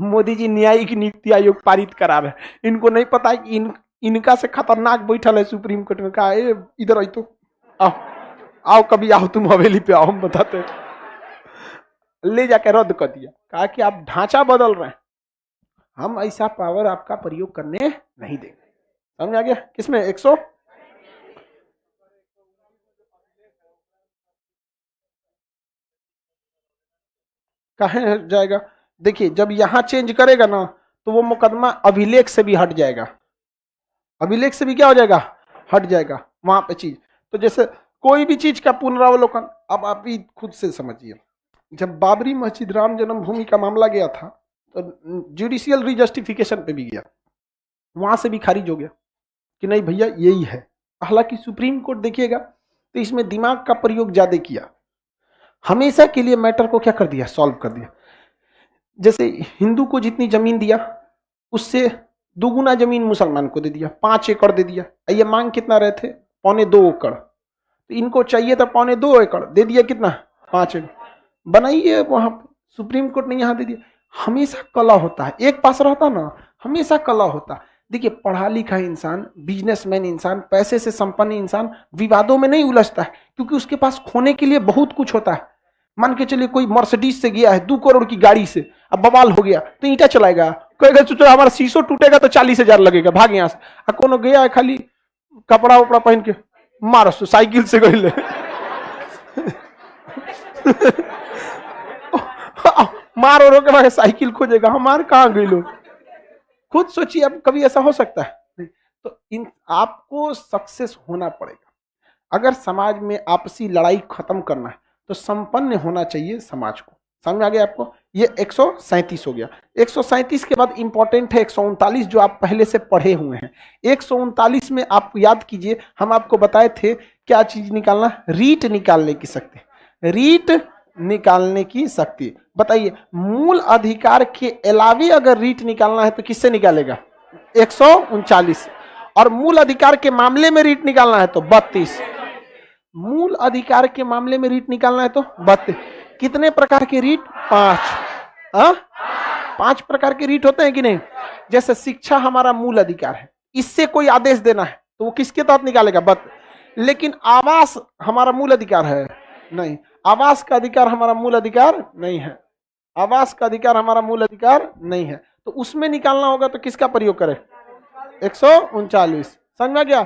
मोदी जी न्यायिक नियुक्ति आयोग पारित करा रहे। इनको नहीं पता है कि इनका से खतरनाक बैठल है सुप्रीम कोर्ट में। कहा इधर आई तो आओ आओ, कभी आओ तुम हवेली पे आओ, हम बताते हैं। ले जाकर रद्द कर दिया, कहा कि आप ढांचा बदल रहे हैं, हम ऐसा पावर आपका प्रयोग करने नहीं देंगे। समझ आ गया? किसमें? 100 कहाँ जाएगा? देखिए जब यहां चेंज करेगा ना तो वो मुकदमा अभिलेख से भी हट जाएगा। अभिलेख से भी क्या हो जाएगा? हट जाएगा वहां पे चीज। तो जैसे कोई भी चीज का पुनरावलोकन, अब आप भी खुद से समझिए, जब बाबरी मस्जिद राम जन्मभूमि का मामला गया था तो जुडिशियल रिजस्टिफिकेशन पे भी गया, वहां से भी खारिज हो गया कि नहीं भैया यही है। हालांकि सुप्रीम कोर्ट देखिएगा तो इसमें दिमाग का प्रयोग ज्यादा किया, हमेशा के लिए मैटर को क्या कर दिया? सॉल्व कर दिया। जैसे हिंदू को जितनी जमीन दिया उससे दुगुना जमीन मुसलमान को दे दिया, 5 एकड़ दे दिया। ये मांग कितना रहे थे? 2.25 एकड़, तो इनको चाहिए था 2.25 एकड़, दे दिया कितना? 5 एकड़। बनाइए वहां पर, सुप्रीम कोर्ट ने यहां दे दिया। हमेशा कला होता है, एक पास रहता ना, हमेशा कला होता। देखिए पढ़ा लिखा इंसान, बिजनेसमैन इंसान, पैसे से संपन्न इंसान विवादों में नहीं उलझता है, क्योंकि उसके पास खोने के लिए बहुत कुछ होता है। मान के चलिए कोई मर्सिडीज से गया है 2 करोड़ की गाड़ी से, अब बवाल हो गया तो ईंटा चलाएगा, कहेगा तो हमारा शीशो टूटेगा तो 40,000 लगेगा, भाग यहाँ से। कोनो गया है खाली कपड़ा उपड़ा पहन के, मारो साइकिल से गई मारो रो के साइकिल खोजेगा, हमारे कहाँ गई लोग। खुद सोचिए, अब कभी ऐसा हो सकता है? तो इन आपको सक्सेस होना पड़ेगा। अगर समाज में आपसी लड़ाई खत्म करना है तो संपन्न होना चाहिए समाज को। समझ में आ गया आपको? ये 137 हो गया। 137 के बाद इंपॉर्टेंट है 139, जो आप पहले से पढ़े हुए हैं। 139 में आप याद कीजिए, हम आपको बताए थे क्या चीज निकालना? रीट निकालने की शक्ति। रीट निकालने की शक्ति। बताइए मूल अधिकार के अलावे अगर रीट निकालना है तो किससे निकालेगा? 139। और मूल अधिकार के मामले में रीट निकालना है तो 32। मूल अधिकार के मामले में रीट निकालना है तो 32। कितने प्रकार के रीट? 5। 5 प्रकार के रीट होते हैं कि नहीं? जैसे शिक्षा हमारा मूल अधिकार है, इससे कोई आदेश देना है तो वो किसके तहत निकालेगा? 32। लेकिन आवास हमारा मूल अधिकार है? नहीं, आवास का अधिकार हमारा मूल अधिकार नहीं है। आवास का अधिकार हमारा मूल अधिकार नहीं है, तो उसमें निकालना होगा तो किसका प्रयोग करें? 139। समझ में गया?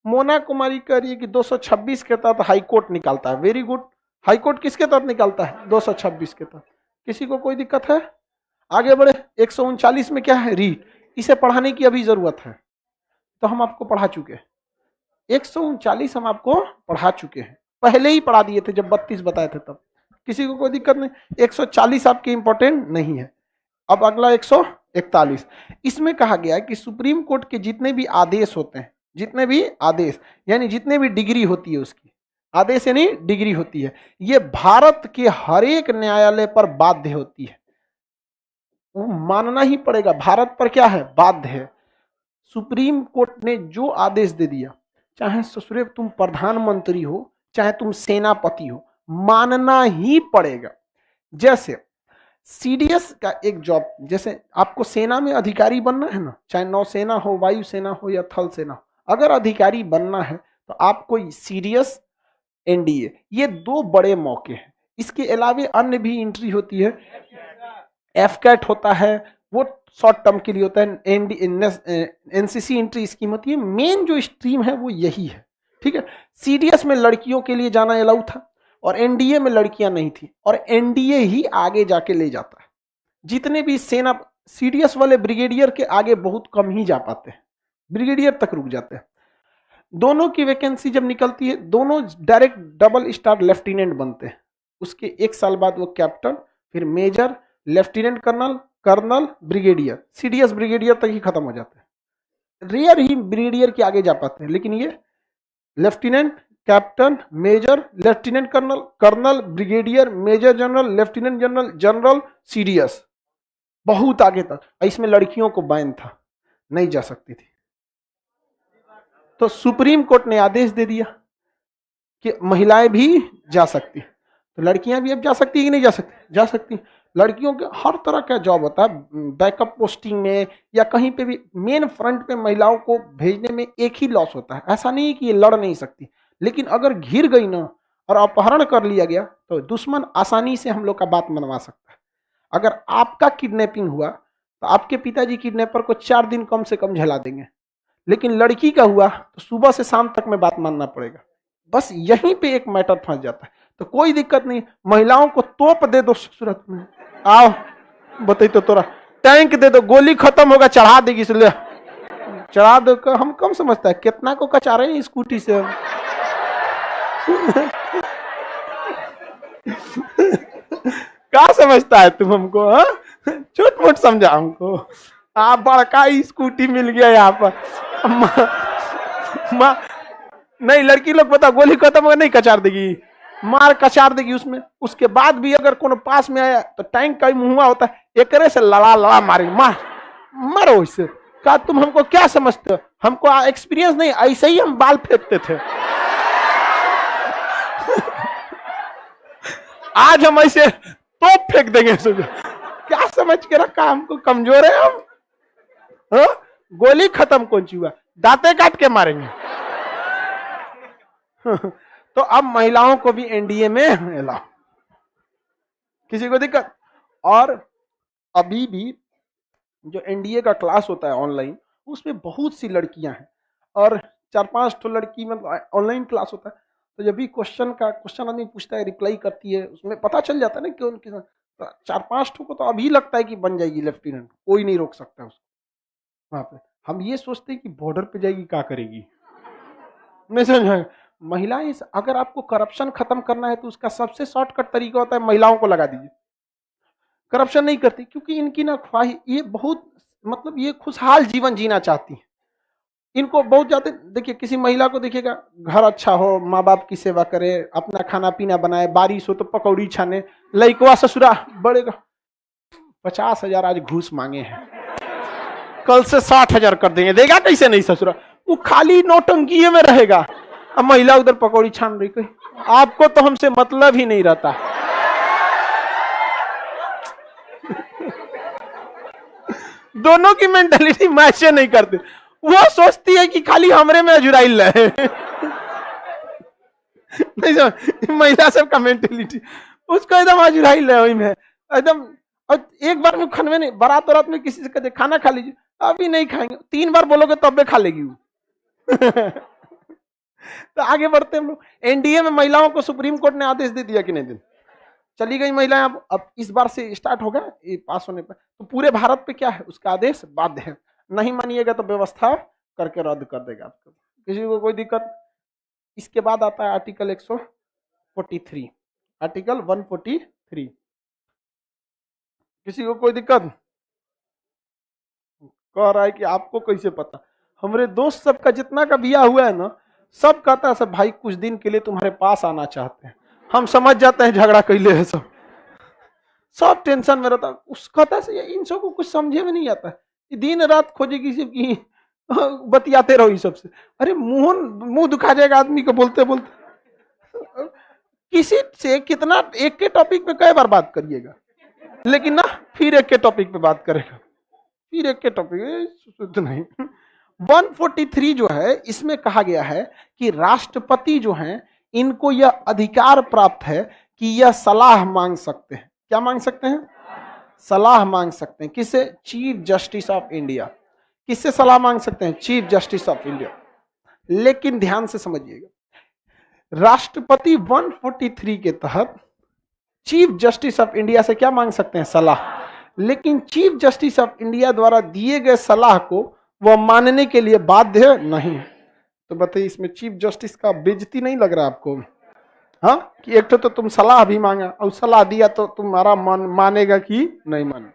मोना कुमारी कह रही है कि 226 के तहत हाईकोर्ट निकालता है। Very good. हाईकोर्ट किसके तहत निकालता है? 226 के तहत। किसी को कोई दिक्कत है? आगे बढ़े। 139 में क्या है? रीट। इसे पढ़ाने की अभी जरूरत है तो हम आपको पढ़ा चुके हैं। 139 हम आपको पढ़ा चुके हैं, पहले ही पढ़ा दिए थे जब 32 बताए थे तब। किसी को कोई दिक्कत नहीं। 140 आपके इंपॉर्टेंट नहीं है। अब अगला 141। इसमें कहा गया है कि सुप्रीम कोर्ट के जितने भी आदेश होते हैं, जितने भी आदेश यानी जितने भी डिग्री होती है उसकी, आदेश यानी डिग्री होती है, ये भारत के हर एक न्यायालय पर बाध्य होती है। वो मानना ही पड़ेगा, भारत पर क्या है? बाध्य है। सुप्रीम कोर्ट ने जो आदेश दे दिया, चाहे ससुरे तुम प्रधानमंत्री हो चाहे तुम सेनापति हो, मानना ही पड़ेगा। जैसे सीडीएस का एक जॉब, जैसे आपको सेना में अधिकारी बनना है ना, चाहे नौसेना हो, वायुसेना हो या थल सेना हो, अगर अधिकारी बनना है तो आपको सीडीएस, एनडीए, ये 2 बड़े मौके हैं। इसके अलावे अन्य भी एंट्री होती है, एफकैट होता है, वो शॉर्ट टर्म के लिए होता है, एनसीसी एंट्री स्कीम होती है। मेन जो स्ट्रीम है वो यही है, ठीक है। सीडीएस में लड़कियों के लिए जाना अलाउ था और एनडीए में लड़कियां नहीं थी, और एनडीए ही आगे जाके ले जाता है। जितने भी सेना सीडीएस वाले ब्रिगेडियर के आगे बहुत कम ही जा पाते हैं, ब्रिगेडियर तक रुक जाते हैं। दोनों की वैकेंसी जब निकलती है, दोनों डायरेक्ट डबल स्टार लेफ्टिनेंट बनते हैं। उसके 1 साल बाद वो कैप्टन, फिर major, lieutenant colonel, colonel, brigadier, CDS brigadier तक ही खत्म हो जाते हैं। रेयर ही ब्रिगेडियर के आगे जा पाते हैं, लेकिन ये lieutenant, captain, major, lieutenant colonel, colonel, brigadier, major general, lieutenant general, general, CDS, बहुत आगे तक। इसमें लड़कियों को बैन था, नहीं जा सकती थी। तो सुप्रीम कोर्ट ने आदेश दे दिया कि महिलाएं भी जा सकती, तो लड़कियां भी अब जा सकती है कि नहीं जा सकती? जा सकती। लड़कियों के हर तरह का जॉब होता है, बैकअप पोस्टिंग में या कहीं पे भी, मेन फ्रंट पे महिलाओं को भेजने में एक ही लॉस होता है। ऐसा नहीं है कि ये लड़ नहीं सकती, लेकिन अगर घिर गई ना और अपहरण कर लिया गया तो दुश्मन आसानी से हम लोग का बात मनवा सकता है। अगर आपका किडनैपिंग हुआ तो आपके पिताजी किडनैपर को 4 दिन कम से कम झेला देंगे, लेकिन लड़की का हुआ तो सुबह से शाम तक में बात मानना पड़ेगा। बस यहीं पे एक मैटर फंस जाता है। तो कोई दिक्कत नहीं, महिलाओं को तोप दे दो सूरत में, आओ बताई तो तोरा टैंक दे दो, गोली खत्म होगा चढ़ा देगी, इसलिए चढ़ा दो। हम कम समझता है कितना को कचा रहे हैं स्कूटी से। क्या समझता है तुम हमको? छोट मोट समझा हमको। आप बड़का स्कूटी मिल गया यहाँ पर। नहीं, लड़की लोग पता गोली खत्म होगा नहीं कचार देगी, मार कचार देगी उसमें। उसके बाद भी अगर कोनो पास में आया तो टैंक का मुंह होता है, एकरे से लड़ा लड़ा मारेगी, मार मारो इससे। क्या तुम हमको क्या समझते हो? हमको एक्सपीरियंस नहीं, ऐसे ही हम बाल फेंकते थे। आज हम ऐसे तो फेंक देंगे। क्या समझ के रखा हमको? कमजोर है हम? गोली खत्म कौन सी हुआ, दांते काट के मारेंगे। तो अब महिलाओं को भी एनडीए में लाओ, किसी को दिक्कत? और अभी भी जो एनडीए का क्लास होता है ऑनलाइन, उसमें बहुत सी लड़कियां हैं और 4-5 तो लड़की मतलब ऑनलाइन क्लास होता है। तो जब भी क्वेश्चन आदमी पूछता है, रिप्लाई करती है, उसमें पता चल जाता है ना कि उनके 4-5 को तो अभी लगता है कि बन जाएगी लेफ्टिनेंट, कोई नहीं रोक सकता उसको। वहां पे हम ये सोचते हैं कि बॉर्डर पे जाएगी क्या करेगी, नहीं समझ। महिलाएं, अगर आपको करप्शन खत्म करना है तो उसका सबसे शॉर्टकट तरीका होता है महिलाओं को लगा दीजिए। करप्शन नहीं करती क्योंकि इनकी ना ख्वाहिश, ये बहुत मतलब ये खुशहाल जीवन जीना चाहती है। इनको बहुत ज्यादा, देखिए किसी महिला को देखिएगा, घर अच्छा हो, माँ बाप की सेवा करे, अपना खाना पीना बनाए, बारिश हो तो पकौड़ी छाने, लइकवा ससुरा बढ़ेगा। 50,000 आज घूस मांगे हैं, कल से 60,000 कर देंगे, देगा कैसे नहीं ससुरा? वो खाली नौटंकी में रहेगा। अब महिला उधर पकौड़ी छान रही, कोई आपको तो हमसे मतलब ही नहीं रहता। दोनों की मेंटालिटी मैच नहीं करते। वो सोचती है कि खाली हमरे में अजुराइल रहे। नहीं, महिला सबका मेंटालिटी उसको एकदम अजुराइल रहे वही में एकदम। और एक बार में खाने में नहीं, बारात रात में किसी से कहते खाना खा लीजिए, अभी नहीं खाएंगे, 3 बार बोलोगे तब भी खा लेगी वो। तो आगे बढ़ते हम लोग। एनडीए में महिलाओं को सुप्रीम कोर्ट ने आदेश दे दिया कि नहीं दिन चली गई महिलाएं। अब इस बार से स्टार्ट होगा ये पास होने पर, तो पूरे भारत पे क्या है उसका आदेश बाध्य है। नहीं मानिएगा तो व्यवस्था करके रद्द कर देगा आपको, किसी को कोई दिक्कत। इसके बाद आता है आर्टिकल 143, आर्टिकल 143। किसी को कोई दिक्कत? कह रहा है कि आपको कैसे पता? हमारे दोस्त सबका जितना का बिया हुआ है ना, सब कहता है सब भाई कुछ दिन के लिए तुम्हारे पास आना चाहते हैं। हम समझ जाते हैं झगड़ा कैले है, सब टेंशन में रहता। उस कहता है इन सबको कुछ समझे में नहीं आता है, दिन रात खोजेगी सिर्फ की बतियाते रहो ये सबसे। अरे मुंह दुखा जाएगा आदमी को बोलते बोलते। किसी से कितना एक के टॉपिक पे कई बार बात करिएगा, लेकिन ना फिर एक के टॉपिक पे बात करेगा, फिर एक के टॉपिक नहीं। 143 जो है, इसमें कहा गया है कि राष्ट्रपति जो हैं इनको यह अधिकार प्राप्त है कि यह सलाह मांग सकते हैं। क्या मांग सकते हैं? सलाह मांग सकते हैं। किससे? Chief justice of India. किससे सलाह मांग सकते हैं? Chief justice of India. लेकिन ध्यान से समझिएगा, राष्ट्रपति 143 के तहत चीफ जस्टिस ऑफ इंडिया से क्या मांग सकते हैं? सलाह। लेकिन चीफ जस्टिस ऑफ इंडिया द्वारा दिए गए सलाह को वह मानने के लिए बाध्य नहीं। तो बताइए, इसमें चीफ जस्टिस का बेइज्जती नहीं लग रहा आपको? हाँ, कि एक तो तुम सलाह भी मांगा और सलाह दिया तो तुम्हारा मानेगा कि नहीं माने।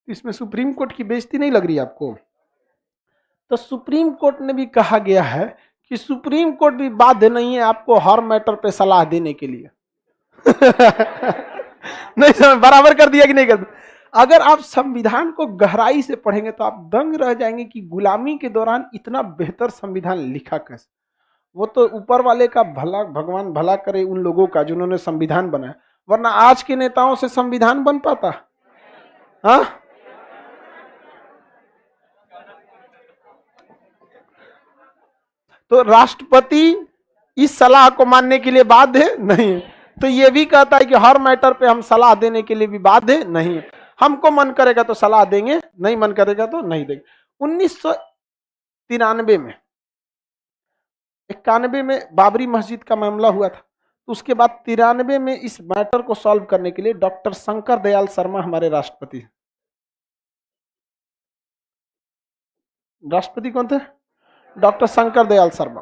इसमें सुप्रीम कोर्ट की बेइज्जती नहीं लग रही आपको? तो सुप्रीम कोर्ट ने भी कहा गया है कि सुप्रीम कोर्ट भी बाध्य नहीं है आपको हर मैटर पे सलाह देने के लिए। नहीं समझ, बराबर कर दिया कि नहीं कर दिया? अगर आप संविधान को गहराई से पढ़ेंगे तो आप दंग रह जाएंगे कि गुलामी के दौरान इतना बेहतर संविधान लिखा कैसे। वो तो ऊपर वाले का भला, भगवान भला करे उन लोगों का जिन्होंने संविधान बनाया, वरना आज के नेताओं से संविधान बन पाता? हाँ, तो राष्ट्रपति इस सलाह को मानने के लिए बाध्य नहीं है। तो ये भी कहता है कि हर मैटर पे हम सलाह देने के लिए भी बाध्य नहीं है। हमको मन करेगा तो सलाह देंगे, नहीं मन करेगा तो नहीं देंगे। 1993 में 91 में बाबरी मस्जिद का मामला हुआ था, तो उसके बाद 93 में इस मैटर को सॉल्व करने के लिए डॉक्टर शंकर दयाल शर्मा हमारे राष्ट्रपति हैं। राष्ट्रपति कौन थे? डॉक्टर शंकर दयाल शर्मा।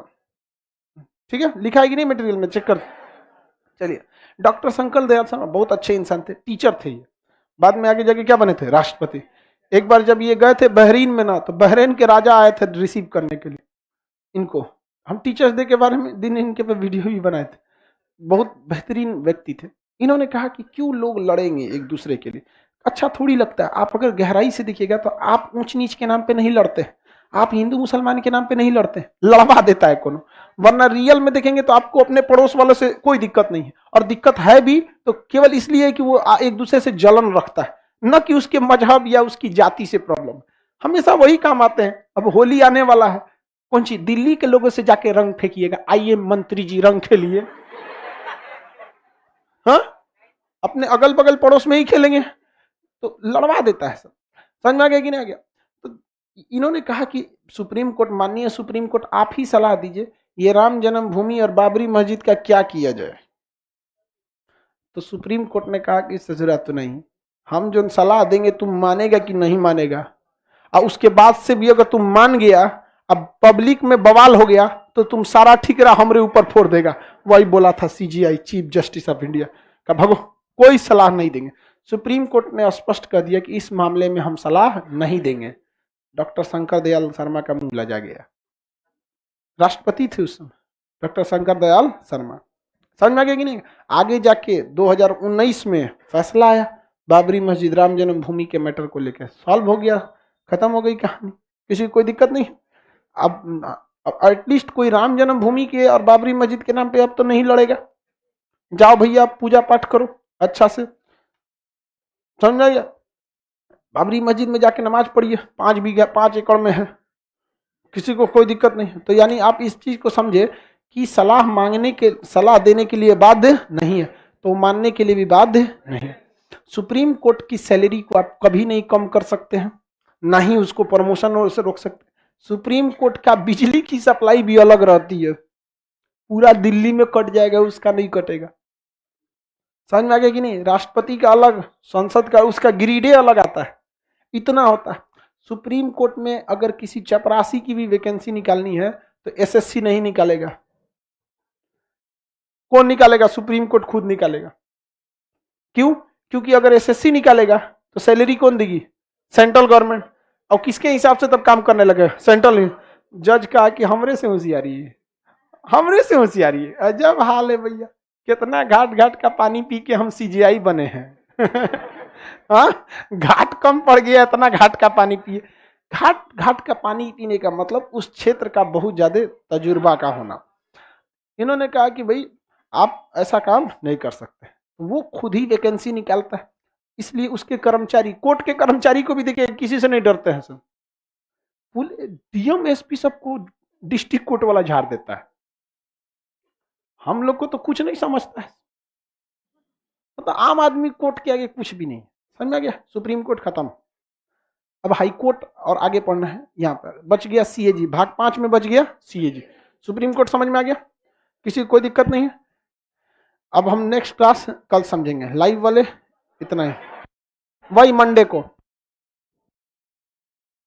ठीक है, लिखा है कि नहीं मटेरियल में, चेक कर। चलिए, डॉक्टर शंकर दयाल शर्मा बहुत अच्छे इंसान थे, टीचर थे ये। बाद में आगे जाके क्या बने थे? राष्ट्रपति। एक बार जब ये गए थे बहरीन में ना, तो बहरीन के राजा आए थे रिसीव करने के लिए इनको। हम टीचर्स डे के बारे में दिन इनके पे वीडियो भी बनाए थे। बहुत बेहतरीन व्यक्ति थे। इन्होंने कहा कि क्यों लोग लड़ेंगे एक दूसरे के लिए, अच्छा थोड़ी लगता है। आप अगर गहराई से देखिएगा तो आप ऊंच नीच के नाम पे नहीं लड़ते, आप हिंदू मुसलमान के नाम पे नहीं लड़ते, लड़वा देता है कोनो। वरना रियल में देखेंगे तो आपको अपने पड़ोस वालों से कोई दिक्कत नहीं है, और दिक्कत है भी तो केवल इसलिए कि वो एक दूसरे से जलन रखता है, न कि उसके मजहब या उसकी जाति से प्रॉब्लम। हमेशा वही काम आते हैं। अब होली आने वाला है, कौन सी दिल्ली के लोगों से जाके रंग फेंकिएगा, आइए मंत्री जी रंग खेलिए। हाँ, अपने अगल बगल पड़ोस में ही खेलेंगे, तो लड़वा देता है सब। समझ में आ गया कि नहीं आ गया? तो इन्होंने कहा कि सुप्रीम कोर्ट, माननीय सुप्रीम कोर्ट, आप ही सलाह दीजिए ये राम जन्मभूमि और बाबरी मस्जिद का क्या किया जाए। तो सुप्रीम कोर्ट ने कहा कि इससे जरूरत तो नहीं, हम जो सलाह देंगे तुम मानेगा कि नहीं मानेगा, और उसके बाद से भी अगर तुम मान गया, अब पब्लिक में बवाल हो गया, तो तुम सारा ठिकरा हमरे ऊपर फोड़ देगा। वही बोला था CGI, chief justice of India का, भगो कोई सलाह नहीं देंगे। सुप्रीम कोर्ट ने स्पष्ट कर दिया कि इस मामले में हम सलाह नहीं देंगे। डॉक्टर शंकर दयाल शर्मा का मुंह लजा गया। राष्ट्रपति थे उस समय डॉक्टर शंकर दयाल शर्मा। समझ में आ गया कि नहीं? आगे जाके 2019 में फैसला आया, बाबरी मस्जिद राम जन्मभूमि के मैटर को लेकर सॉल्व हो गया, खत्म हो गई कहानी, किसी को कोई दिक्कत नहीं। अब एटलीस्ट कोई राम जन्मभूमि के और बाबरी मस्जिद के नाम पे अब तो नहीं लड़ेगा। जाओ भैया पूजा पाठ करो अच्छा से, समझ में आ गया? बाबरी मस्जिद में जाके नमाज पढ़िए, 5 बीघा 5 एकड़ में है, किसी को कोई दिक्कत नहीं। तो यानी आप इस चीज को समझे कि सलाह देने के लिए बाध्य नहीं है, तो मानने के लिए भी बाध्य नहीं है। सुप्रीम कोर्ट की सैलरी को आप कभी नहीं कम कर सकते हैं, ना ही उसको प्रमोशन से रोक सकते। सुप्रीम कोर्ट का बिजली की सप्लाई भी अलग रहती है, पूरा दिल्ली में कट जाएगा, उसका नहीं कटेगा। समझ में आ गया कि नहीं? राष्ट्रपति का अलग, संसद का, उसका ग्रीडे अलग आता है, इतना होता है। सुप्रीम कोर्ट में अगर किसी चपरासी की भी वैकेंसी निकालनी है तो एसएससी नहीं निकालेगा। कौन निकालेगा? सुप्रीम कोर्ट खुद निकालेगा। क्यों? क्योंकि अगर एसएससी निकालेगा तो सैलरी कौन देगी? Central government. और किसके हिसाब से तब काम करने लगे? सेंट्रल। जज कहा कि हमरे से होशियारी है, हमरे से होशियारी है। अजब हाल है भैया, कितना घाट घाट का पानी पी के हम सीजीआई बने हैं। हाँ, घाट कम पड़ गया, इतना घाट का पानी पिए। घाट घाट का पानी पीने का मतलब उस क्षेत्र का बहुत ज्यादा तजुर्बा का होना। इन्होंने कहा कि भाई आप ऐसा काम नहीं कर सकते, वो खुद ही वैकेंसी निकालता है। इसलिए उसके कर्मचारी, कोर्ट के कर्मचारी को भी देखिए किसी से नहीं डरते हैं सब। डीएम एसपी सबको डिस्ट्रिक्ट कोर्ट वाला झाड़ देता है, हम लोग को तो कुछ नहीं समझता है। मतलब आम आदमी कोर्ट के आगे कुछ भी नहीं। समझ में आ गया? सुप्रीम कोर्ट खत्म। अब हाई कोर्ट और आगे पढ़ना है। यहाँ पर बच गया सीएजी, भाग 5 में बच गया सीएजी। सुप्रीम कोर्ट समझ में आ गया, किसी को कोई दिक्कत नहीं है। अब हम नेक्स्ट क्लास कल समझेंगे, लाइव वाले इतना ही, वही मंडे को।